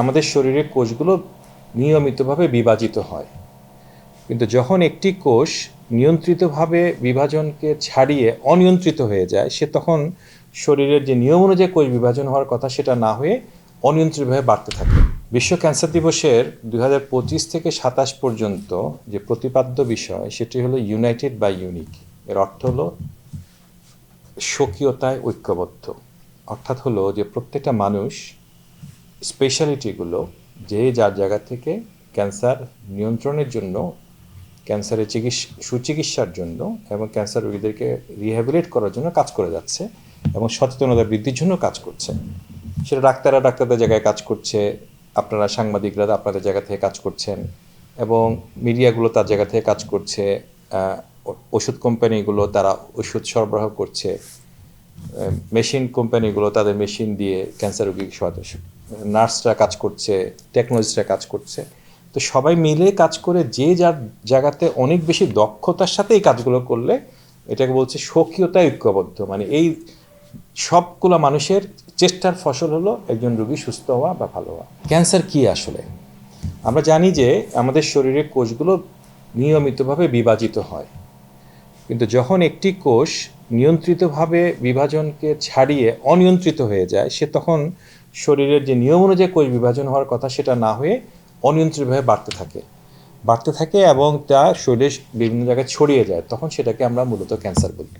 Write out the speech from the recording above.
আমাদের শরীরের কোষগুলো নিয়মিতভাবে বিভাজিত হয়, কিন্তু যখন একটি কোষ নিয়ন্ত্রিতভাবে বিভাজনকে ছাড়িয়ে অনিয়ন্ত্রিত হয়ে যায়, সে তখন শরীরের যে নিয়ম অনুযায়ী কোষ বিভাজন হওয়ার কথা সেটা না হয়ে অনিয়ন্ত্রিতভাবে বাড়তে থাকে। বিশ্ব ক্যান্সার দিবসের 2025 থেকে 27 পর্যন্ত যে প্রতিপাদ্য বিষয় সেটি হলো ইউনাইটেড বাই ইউনিক। এর অর্থ হলো স্বকীয়তায় ঐক্যবদ্ধ। অর্থাৎ হলো যে প্রত্যেকটা মানুষ স্পেশালিটিগুলো যে যার জায়গা থেকে ক্যান্সার নিয়ন্ত্রণের জন্য, ক্যান্সারের সুচিকিৎসার জন্য এবং ক্যান্সার রোগীদেরকে রিহ্যাবিলিট করার জন্য কাজ করে যাচ্ছে এবং সচেতনতা বৃদ্ধির জন্য কাজ করছে। সেটা ডাক্তাররা ডাক্তারদের জায়গায় কাজ করছে, আপনারা সাংবাদিকরা আপনাদের জায়গা থেকে কাজ করছেন, এবং মিডিয়াগুলো তার জায়গা থেকে কাজ করছে, ওষুধ কোম্পানিগুলো তারা ওষুধ সরবরাহ করছে, মেশিন কোম্পানিগুলো তাদের মেশিন দিয়ে ক্যান্সার রোগী নার্সরা কাজ করছে, টেকনোলজিস্টরা কাজ করছে। তো সবাই মিলে কাজ করে যে যার জায়গাতে অনেক বেশি দক্ষতার সাথে এই কাজগুলো করলে এটাকে বলছে স্বকীয়তায় ঐক্যবদ্ধ। মানে এই সবগুলো মানুষের চেষ্টার ফসল হলো একজন রোগী সুস্থ হওয়া বা ভালো হওয়া। ক্যান্সার কি আসলে? আমরা জানি যে আমাদের শরীরের কোষগুলো নিয়মিতভাবে বিভাজিত হয়, কিন্তু যখন একটি কোষ নিয়ন্ত্রিতভাবে বিভাজনকে ছাড়িয়ে অনিয়ন্ত্রিত হয়ে যায়, সে তখন শরীরের যে নিয়ম অনুযায়ী কোষ বিভাজন হওয়ার কথা সেটা না হয়ে অনিয়ন্ত্রিতভাবে বাড়তে থাকে এবং তা শরীরের বিভিন্ন জায়গায় ছড়িয়ে যায়। তখন সেটাকে আমরা মূলত ক্যান্সার বলি।